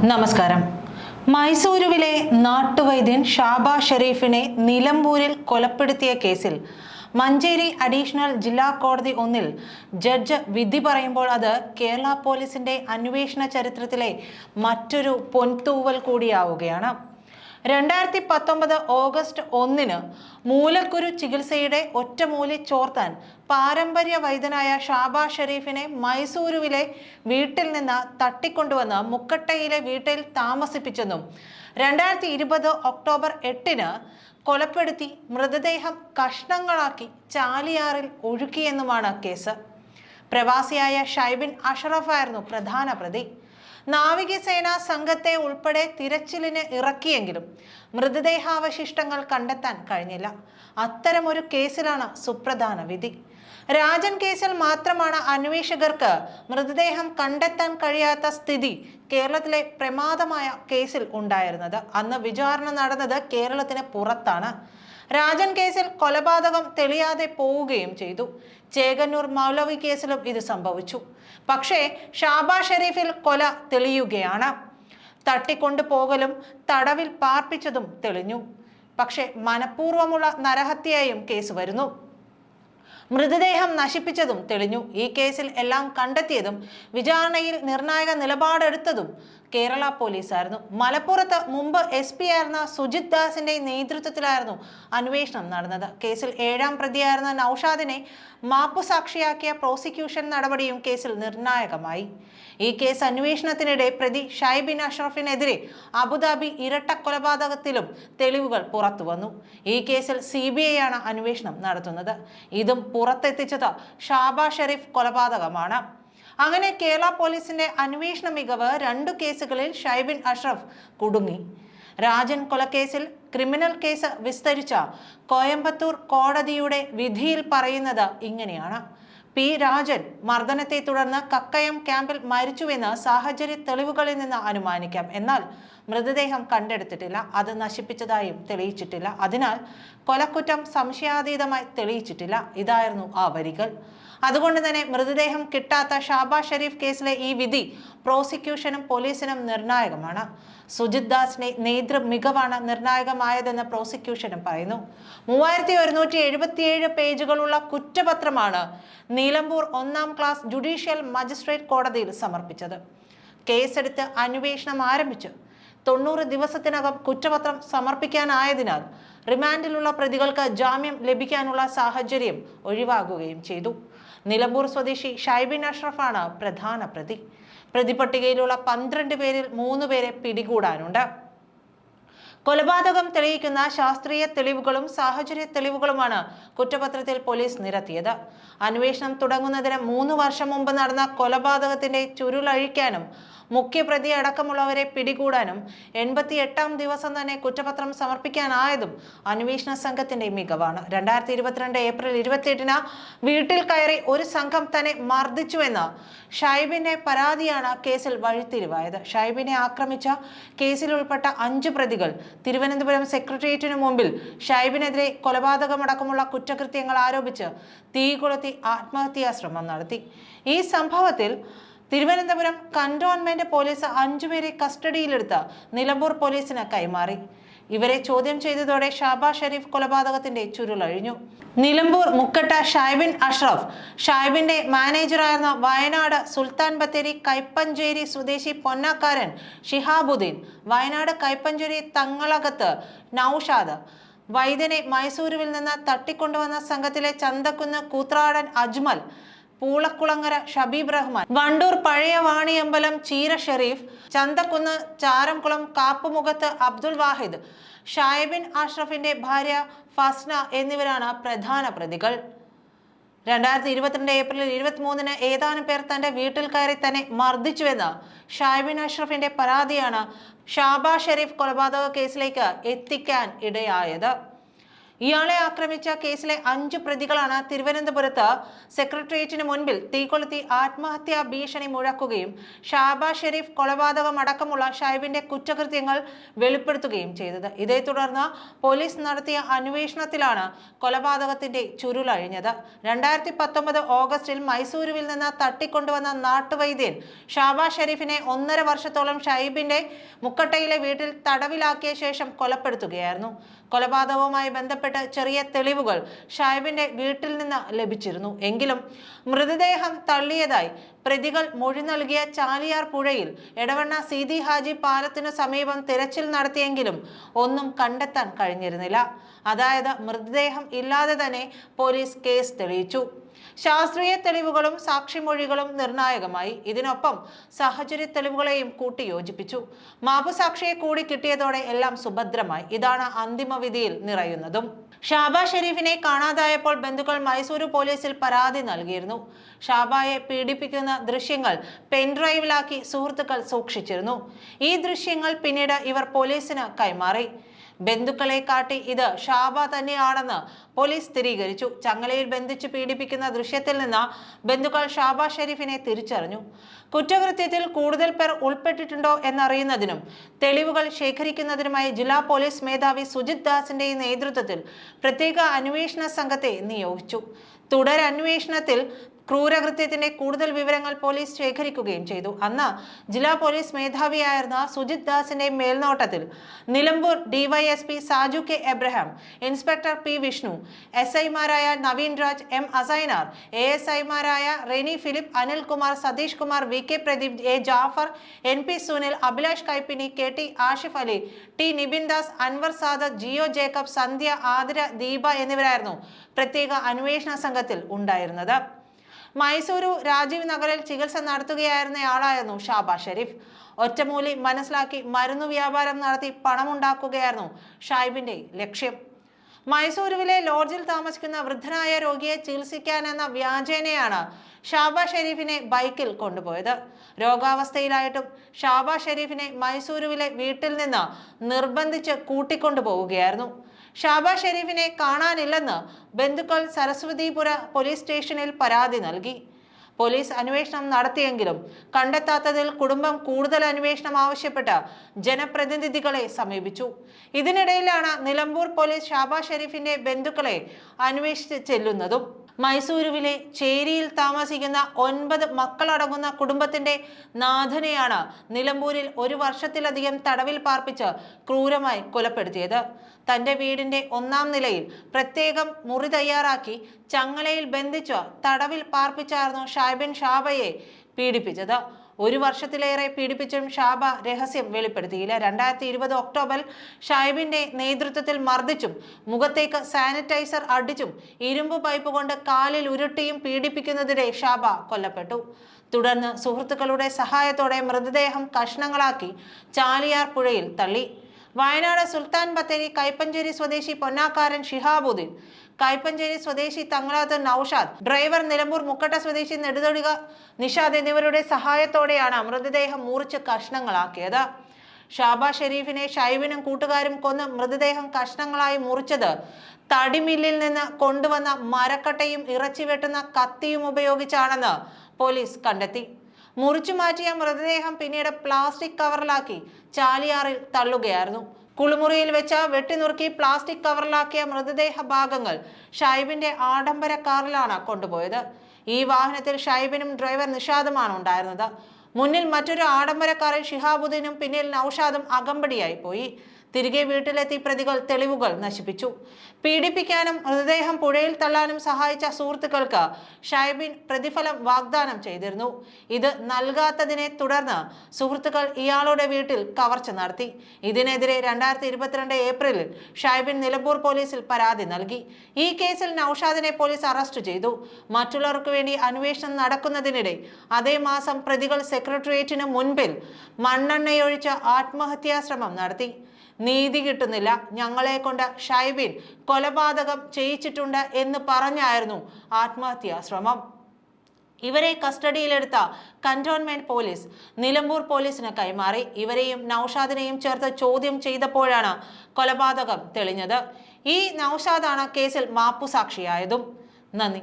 നമസ്കാരം. മൈസൂരുവിലെ നാട്ടുവൈദ്യൻ ഷാബാ ഷെരീഫിനെ നിലമ്പൂരിൽ കൊലപ്പെടുത്തിയ കേസിൽ മഞ്ചേരി അഡീഷണൽ ജില്ലാ കോടതി 1 ജഡ്ജ് വിധി പറയുമ്പോൾ അത് കേരള പോലീസിന്റെ അന്വേഷണ ചരിത്രത്തിലെ മറ്റൊരു പൊൻതൂവൽ കൂടിയാവുകയാണ്. 2019 ഓഗസ്റ്റ് 1 മൂലക്കുരു ചികിത്സയുടെ ഒറ്റമൂലി ചോർത്താൻ പാരമ്പര്യ വൈദ്യനായ ഷാബാ ഷെരീഫിനെ മൈസൂരുവിലെ വീട്ടിൽ നിന്ന് തട്ടിക്കൊണ്ടുവന്ന് മുക്കട്ടയിലെ വീട്ടിൽ താമസിപ്പിച്ചെന്നും 2020 ഒക്ടോബർ 8 കൊലപ്പെടുത്തി മൃതദേഹം കഷ്ണങ്ങളാക്കി ചാലിയാറിൽ ഒഴുക്കിയെന്നുമാണ് കേസ്. പ്രവാസിയായ ഷൈബിൻ അഷറഫായിരുന്നു പ്രധാന പ്രതി. നാവികസേന സംഘത്തെ ഉൾപ്പെടെ തിരച്ചിലിന് ഇറക്കിയെങ്കിലും മൃതദേഹാവശിഷ്ടങ്ങൾ കണ്ടെത്താൻ കഴിഞ്ഞില്ല. അത്തരമൊരു കേസിലാണ് സുപ്രധാന വിധി. രാജൻ കേസിൽ മാത്രമാണ് അന്വേഷകർക്ക് മൃതദേഹം കണ്ടെത്താൻ കഴിയാത്ത സ്ഥിതി കേരളത്തിലെ പ്രമാദമായ കേസിൽ ഉണ്ടായിരുന്നത്. അന്ന് വിചാരണ നടന്നത് കേരളത്തിന് പുറത്താണ്. രാജൻ കേസിൽ കൊലപാതകം തെളിയാതെ പോവുകയും ചെയ്തു. ചേകന്നൂർ മൗലവി കേസിലും ഇത് സംഭവിച്ചു. പക്ഷേ ഷാബാ ഷെരീഫിൽ കൊല തെളിയുകയാണ്. തട്ടിക്കൊണ്ടുപോകലും തടവിൽ പാർപ്പിച്ചതും തെളിഞ്ഞു. പക്ഷേ മനഃപൂർവ്വമുള്ള നരഹത്യയായും കേസ് വരുന്നു. മൃതദേഹം നശിപ്പിച്ചതും തെളിഞ്ഞു. ഈ കേസിൽ എല്ലാം കണ്ടെത്തിയതും വിചാരണയിൽ നിർണായക നിലപാടെടുത്തതും കേരള പോലീസായിരുന്നു. മലപ്പുറത്ത് മുമ്പ് SP ആയിരുന്ന സുജിത് ദാസിന്റെ നേതൃത്വത്തിലായിരുന്നു അന്വേഷണം നടന്നത്. കേസിൽ 7ാം പ്രതിയായിരുന്ന നൌഷാദിനെ മാപ്പുസാക്ഷിയാക്കിയ പ്രോസിക്യൂഷൻ നടപടിയും കേസിൽ നിർണായകമായി. ഈ കേസ് അന്വേഷണത്തിനിടെ പ്രതി ഷൈബിൻ അഷ്റഫിനെതിരെ അബുദാബി ഇരട്ട കൊലപാതകത്തിലും തെളിവുകൾ പുറത്തുവന്നു. ഈ കേസിൽ CBI ആണ് അന്വേഷണം നടത്തുന്നത്. ഇതും പുറത്തെത്തിച്ചത് ഷാബാ ഷെരീഫ് കൊലപാതകമാണ്. അങ്ങനെ കേരള പോലീസിന്റെ അന്വേഷണ മികവ് 2 കേസുകളിൽ ഷൈബിൻ അഷ്റഫ് കുടുങ്ങി. രാജൻ കൊലക്കേസിൽ ക്രിമിനൽ കേസ് വിസ്തരിച്ച കോയമ്പത്തൂർ കോടതിയുടെ വിധിയിൽ പറയുന്നത് ഇങ്ങനെയാണ്: P. രാജൻ മർദ്ദനത്തെ തുടർന്ന് കക്കയം ക്യാമ്പിൽ മരിച്ചുവെന്ന് സാഹചര്യ തെളിവുകളിൽ നിന്ന് അനുമാനിക്കാം. എന്നാൽ മൃതദേഹം കണ്ടെടുത്തിട്ടില്ല, അത് നശിപ്പിച്ചതായും തെളിയിച്ചിട്ടില്ല. അതിനാൽ കൊലക്കുറ്റം സംശയാതീതമായി തെളിയിച്ചിട്ടില്ല. ഇതായിരുന്നു ആ വരികൾ. അതുകൊണ്ട് തന്നെ മൃതദേഹം കിട്ടാത്ത ഷാബാ ഷെരീഫ് കേസിലെ ഈ വിധി പ്രോസിക്യൂഷനും പോലീസിനും നിർണായകമാണ്. സുജിത് ദാസിന്റെ നേതൃ മികവാണ് നിർണായകമായതെന്ന് പ്രോസിക്യൂഷനും പറയുന്നു. 3177 പേജുകളുള്ള കുറ്റപത്രമാണ് നിലമ്പൂർ 1ാം ക്ലാസ് ജുഡീഷ്യൽ മജിസ്ട്രേറ്റ് കോടതിയിൽ സമർപ്പിച്ചത്. കേസെടുത്ത് അന്വേഷണം ആരംഭിച്ചു 90 ദിവസത്തിനകം കുറ്റപത്രം സമർപ്പിക്കാനായതിനാൽ റിമാൻഡിലുള്ള പ്രതികൾക്ക് ജാമ്യം ലഭിക്കാനുള്ള സാഹചര്യം ഒഴിവാകുകയും ചെയ്തു. നിലമ്പൂർ സ്വദേശി ഷൈബിൻ അഷ്റഫാണ് പ്രധാന പ്രതി. പ്രതിപട്ടികയിലുള്ള 12 പേരിൽ 3 പേരെ പിടികൂടാനുണ്ട്. കൊലപാതകം തെളിയിക്കുന്ന ശാസ്ത്രീയ തെളിവുകളും സാഹചര്യ തെളിവുകളുമാണ് കുറ്റപത്രത്തിൽ പോലീസ് നിരത്തിയത്. അന്വേഷണം തുടങ്ങുന്നതിന് 3 വർഷം മുമ്പ് നടന്ന കൊലപാതകത്തിന്റെ ചുരുളഴിക്കാനും മുഖ്യപ്രതി അടക്കമുള്ളവരെ പിടികൂടാനും 88ാം ദിവസം തന്നെ കുറ്റപത്രം സമർപ്പിക്കാനായതും അന്വേഷണ സംഘത്തിന്റെ മികവാണ്. 2022 ഏപ്രിൽ 28 വീട്ടിൽ കയറി ഒരു സംഘം തന്നെ മർദ്ദിച്ചുവെന്ന് ഷൈബിന്റെ പരാതിയാണ് കേസിൽ വഴിത്തിരിവായത്. ഷൈബിനെ ആക്രമിച്ച കേസിൽ ഉൾപ്പെട്ട 5 പ്രതികൾ തിരുവനന്തപുരം സെക്രട്ടേറിയറ്റിനു മുമ്പിൽ ഷൈബിനെതിരെ കൊലപാതകമടക്കമുള്ള കുറ്റകൃത്യങ്ങൾ ആരോപിച്ച് തീ കൊളുത്തി ആത്മഹത്യാ ശ്രമം നടത്തി. ഈ സംഭവത്തിൽ തിരുവനന്തപുരം കന്റോൺമെന്റ് പോലീസ് 5 പേരെ കസ്റ്റഡിയിലെടുത്ത് നിലമ്പൂർ പോലീസിന് കൈമാറി. ഇവരെ ചോദ്യം ചെയ്തതോടെ ഷാബാ ഷെരീഫ് കൊലപാതകത്തിന്റെ ചുരുളഴിഞ്ഞു. നിലമ്പൂർ മുക്കട്ട ഷൈബിൻ അഷ്റഫ്, ഷൈബിന്റെ മാനേജറായിരുന്ന വയനാട് സുൽത്താൻ ബത്തേരി കൈപ്പഞ്ചേരി സ്വദേശി പൊന്നാക്കാരൻ ഷിഹാബുദ്ദീൻ, വയനാട് കൈപ്പഞ്ചേരി തങ്ങളകത്ത് നൌഷാദ്, വൈദ്യനെ മൈസൂരുവിൽ നിന്ന് തട്ടിക്കൊണ്ടുവന്ന സംഘത്തിലെ ചന്തക്കുന്ന് കൂത്രാടൻ അജ്മൽ, പൂളക്കുളങ്ങര ഷബീബ് റഹ്മാൻ, വണ്ടൂർ പഴയ വാണിയമ്പലം ചീര ഷെരീഫ്, ചന്തക്കുന്ന് ചാരംകുളം കാപ്പുമുഖത്ത് അബ്ദുൽ വാഹിദ്, ഷൈബിൻ അഷ്റഫിന്റെ ഭാര്യ ഫസ്ന എന്നിവരാണ് പ്രധാന പ്രതികൾ. 2022 ഏപ്രിൽ 23 ഏതാനും പേർ തന്റെ വീട്ടിൽ കയറി തന്നെ മർദ്ദിച്ചുവെന്ന് ഷൈബിൻ അഷ്റഫിന്റെ പരാതിയാണ് ഷാബാ ഷെരീഫ് കൊലപാതക കേസിലേക്ക് എത്തിക്കാൻ ഇടയായത്. ഇയാളെ ആക്രമിച്ച കേസിലെ 5 പ്രതികളാണ് തിരുവനന്തപുരത്ത് സെക്രട്ടേറിയറ്റിന് മുൻപിൽ തീകൊളുത്തി ആത്മഹത്യാ ഭീഷണി മുഴക്കുകയും ഷാബാസ് ഷെരീഫ് കൊലപാതകം അടക്കമുള്ള ഷൈബിന്റെ കുറ്റകൃത്യങ്ങൾ വെളിപ്പെടുത്തുകയും ചെയ്തത്. ഇതേ തുടർന്ന് പോലീസ് നടത്തിയ അന്വേഷണത്തിലാണ് കൊലപാതകത്തിന്റെ ചുരുളഴിഞ്ഞത്. 2019 ഓഗസ്റ്റിൽ മൈസൂരുവിൽ നിന്ന് തട്ടിക്കൊണ്ടുവന്ന നാട്ടുവൈദ്യൻ ഷാബാസ് ഷെരീഫിനെ 1.5 വർഷത്തോളം ഷൈബിന്റെ മുക്കട്ടയിലെ വീട്ടിൽ തടവിലാക്കിയ ശേഷം കൊലപ്പെടുത്തുകയായിരുന്നു. കൊലപാതകവുമായി ബന്ധപ്പെട്ട് ചെറിയ തെളിവുകൾ ഷൈബിന്റെ വീട്ടിൽ നിന്ന് ലഭിച്ചിരുന്നു. എങ്കിലും മൃതദേഹം തള്ളിയതായി പ്രതികൾ മൊഴി നൽകിയ ചാലിയാർ പുഴയിൽ എടവണ്ണ സീതി ഹാജി പാലത്തിനു സമീപം തിരച്ചിൽ നടത്തിയെങ്കിലും ഒന്നും കണ്ടെത്താൻ കഴിഞ്ഞിരുന്നില്ല. അതായത് മൃതദേഹം ഇല്ലാതെ തന്നെ പോലീസ് കേസ് തെളിയിച്ചു. ശാസ്ത്രീയ തെളിവുകളും സാക്ഷിമൊഴികളും നിർണായകമായി. ഇതിനൊപ്പം സാഹചര്യ തെളിവുകളെയും കൂട്ടിയോജിപ്പിച്ചു. മാപ്പുസാക്ഷിയെ കൂടി കിട്ടിയതോടെ എല്ലാം സുഭദ്രമായി. ഇതാണ് അന്തിമ വിധിയിൽ നിറയുന്നതും. ഷാബാസ് ഷെരീഫിനെ കാണാതായപ്പോൾ ബന്ധുക്കൾ മൈസൂരു പോലീസിൽ പരാതി നൽകിയിരുന്നു. ഷാബായെ പീഡിപ്പിക്കുന്ന ദൃശ്യങ്ങൾ പെൻഡ്രൈവിലാക്കി സുഹൃത്തുക്കൾ സൂക്ഷിച്ചിരുന്നു. ഈ ദൃശ്യങ്ങൾ പിന്നീട് ഇവർ പോലീസിന് കൈമാറി. ബന്ധുക്കളെ കാട്ടി ഇത് ഷാബ തന്നെയാണെന്ന് പോലീസ് സ്ഥിരീകരിച്ചു. ചങ്ങലയിൽ ബന്ധിച്ച് പീഡിപ്പിക്കുന്ന ദൃശ്യത്തിൽ നിന്ന് ബന്ധുക്കൾ ഷാബാസ് ഷെരീഫിനെ തിരിച്ചറിഞ്ഞു. കുറ്റകൃത്യത്തിൽ കൂടുതൽ പേർ ഉൾപ്പെട്ടിട്ടുണ്ടോ എന്നറിയുന്നതിനും തെളിവുകൾ ശേഖരിക്കുന്നതിനുമായി ജില്ലാ പോലീസ് മേധാവി സുജിത് ദാസിന്റെ നേതൃത്വത്തിൽ പ്രത്യേക അന്വേഷണ സംഘത്തെ നിയോഗിച്ചു. തുടരന്വേഷണത്തിൽ ക്രൂരകൃത്യത്തിന്റെ കൂടുതൽ വിവരങ്ങൾ പോലീസ് ശേഖരിക്കുകയും ചെയ്തു. അന്ന് ജില്ലാ പോലീസ് മേധാവിയായിരുന്ന സുജിത് ദാസിന്റെ മേൽനോട്ടത്തിൽ Nilambur DYSP Saju K Abraham, inspector P Vishnu, SI-മാരായ നവീൻ രാജ്, M അസൈനാർ, ASI-മാരായ Reni Philip, Anilkumar, Satheesh Kumar, VK Pradeep, A Jafar, NP Sunil, Abhilash Kaippini, KT Ashif Ali, T Nibin Das, Anwar Sadath, Jio Jacob, Sandhya, Athira, Deepa എന്നിവരായിരുന്നു പ്രത്യേക അന്വേഷണ സംഘത്തിൽ ഉണ്ടായിരുന്നത്. മൈസൂരു രാജീവ് നഗറിൽ ചികിത്സ നടത്തുകയായിരുന്നയാളായിരുന്നു ഷാബാസ് ഷെരീഫ്. ഒറ്റമൂലി മനസ്സിലാക്കി മരുന്നു വ്യാപാരം നടത്തി പണമുണ്ടാക്കുകയായിരുന്നു ഷൈബിന്റെ ലക്ഷ്യം. മൈസൂരുവിലെ ലോഡ്ജിൽ താമസിക്കുന്ന വൃദ്ധനായ രോഗിയെ ചികിത്സിക്കാനെന്ന വ്യാജേനയാണ് ഷാബാസ് ഷെരീഫിനെ ബൈക്കിൽ കൊണ്ടുപോയത്. രോഗാവസ്ഥയിലായിട്ടും ഷാബാസ് ഷെരീഫിനെ മൈസൂരുവിലെ വീട്ടിൽ നിന്ന് നിർബന്ധിച്ച് കൂട്ടിക്കൊണ്ടുപോവുകയായിരുന്നു. ഷാബാസ് ഷെരീഫിനെ കാണാനില്ലെന്ന് ബന്ധുക്കൾ സരസ്വതിപുര പോലീസ് സ്റ്റേഷനിൽ പരാതി നൽകി. പോലീസ് അന്വേഷണം നടത്തിയെങ്കിലും കണ്ടെത്താത്തതിൽ കുടുംബം കൂടുതൽ അന്വേഷണം ആവശ്യപ്പെട്ട് ജനപ്രതിനിധികളെ സമീപിച്ചു. ഇതിനിടയിലാണ് നിലമ്പൂർ പോലീസ് ഷാബാസ് ഷെരീഫിന്റെ ബന്ധുക്കളെ അന്വേഷിച്ച് ചെല്ലുന്നതും. മൈസൂരുവിലെ ചേരിയിൽ താമസിക്കുന്ന 9 മക്കളടങ്ങുന്ന കുടുംബത്തിന്റെ നാഥനെയാണ് നിലമ്പൂരിൽ 1 വർഷത്തിലധികം തടവിൽ പാർപ്പിച്ച് ക്രൂരമായി കൊലപ്പെടുത്തിയത്. തന്റെ വീടിന്റെ 1-ാം നിലയിൽ പ്രത്യേകം മുറി തയ്യാറാക്കി ചങ്ങലയിൽ ബന്ധിച്ച് തടവിൽ പാർപ്പിച്ചായിരുന്നു ഷാബയെ പീഡിപ്പിച്ചത്. 1 വർഷത്തിലേറെ പീഡിപ്പിച്ചും ഷാബ രഹസ്യം വെളിപ്പെടുത്തിയില്ല. 2020 ഒക്ടോബറിൽ ഷൈബിന്റെ നേതൃത്വത്തിൽ മർദ്ദിച്ചും മുഖത്തേക്ക് സാനിറ്റൈസർ അടിച്ചും ഇരുമ്പ് പൈപ്പ് കൊണ്ട് കാലിൽ ഉരുട്ടിയും പീഡിപ്പിക്കുന്നതിനിടെ ഷാബ കൊല്ലപ്പെട്ടു. തുടർന്ന് സുഹൃത്തുക്കളുടെ സഹായത്തോടെ മൃതദേഹം കഷ്ണങ്ങളാക്കി ചാലിയാർ പുഴയിൽ തള്ളി. വയനാട് സുൽത്താൻ ബത്തേരി കൈപ്പഞ്ചേരി സ്വദേശി പൊന്നാക്കാരൻ ഷിഹാബുദ്ദീൻ, കൈപ്പഞ്ചേരി സ്വദേശി തങ്ങളാത്ത് നൌഷാദ്, ഡ്രൈവർ നിലമ്പൂർ മുക്കട്ട സ്വദേശി നെടുതൊടിക നിഷാദ് എന്നിവരുടെ സഹായത്തോടെയാണ് മൃതദേഹം മുറിച്ച് കഷ്ണങ്ങളാക്കിയത്. ഷാബാസ് ഷെരീഫിനെ ഷൈബിനും കൂട്ടുകാരും കൊന്ന് മൃതദേഹം കഷ്ണങ്ങളായി മുറിച്ചത് തടിമില്ലിൽ നിന്ന് കൊണ്ടുവന്ന മരക്കട്ടയും ഇറച്ചി വെട്ടുന്ന കത്തിയും ഉപയോഗിച്ചാണെന്ന് പോലീസ് കണ്ടെത്തി. മുറിച്ചു മാറ്റിയ മൃതദേഹം പിന്നീട് പ്ലാസ്റ്റിക് കവറിലാക്കി ചാലിയാറിൽ തള്ളുകയായിരുന്നു. കുളിമുറിയിൽ വെച്ച് വെട്ടിനുറുക്കി പ്ലാസ്റ്റിക് കവറിലാക്കിയ മൃതദേഹ ഭാഗങ്ങൾ ഷൈബിന്റെ ആഡംബര കാറിലാണ് കൊണ്ടുപോയത്. ഈ വാഹനത്തിൽ ഷൈബിനും ഡ്രൈവർ നിഷാദുമാണ് ഉണ്ടായിരുന്നത്. മുന്നിൽ മറ്റൊരു ആഡംബര കാറിൽ ഷിഹാബുദ്ദീനും പിന്നിൽ നൌഷാദും അകമ്പടിയായി പോയി. തിരികെ വീട്ടിലെത്തി പ്രതികൾ തെളിവുകൾ നശിപ്പിച്ചു. പീഡിപ്പിക്കാനും മൃതദേഹം പുഴയിൽ തള്ളാനും സഹായിച്ച സുഹൃത്തുക്കൾക്ക് ഷൈബിൻ പ്രതിഫലം വാഗ്ദാനം ചെയ്തിരുന്നു. ഇത് നൽകാത്തതിനെ തുടർന്ന് സുഹൃത്തുക്കൾ ഇയാളുടെ വീട്ടിൽ കവർച്ച നടത്തി. ഇതിനെതിരെ 2022 ഏപ്രിലിൽ ഷൈബിൻ നിലമ്പൂർ പോലീസിൽ പരാതി നൽകി. ഈ കേസിൽ നൌഷാദിനെ പോലീസ് അറസ്റ്റ് ചെയ്തു. മറ്റുള്ളവർക്ക് വേണ്ടി അന്വേഷണം നടക്കുന്നതിനിടെ അതേ മാസം പ്രതികൾ സെക്രട്ടേറിയറ്റിന് മുൻപിൽ മണ്ണെണ്ണയൊഴിച്ച് ആത്മഹത്യാ ശ്രമം നടത്തി. നീതി കിട്ടുന്നില്ല, ഞങ്ങളെ കൊണ്ട് ഷൈബിൻ കൊലപാതകം ചെയ്യിച്ചിട്ടുണ്ട് എന്ന് പറഞ്ഞായിരുന്നു ആത്മഹത്യാ ശ്രമം. ഇവരെ കസ്റ്റഡിയിലെടുത്ത കന്റോൺമെന്റ് പോലീസ് നിലമ്പൂർ പോലീസിന് കൈമാറി. ഇവരെയും നൌഷാദിനെയും ചേർത്ത് ചോദ്യം ചെയ്തപ്പോഴാണ് കൊലപാതകം തെളിഞ്ഞത്. ഈ നൌഷാദാണ് കേസിൽ മാപ്പുസാക്ഷിയായതും. നന്ദി.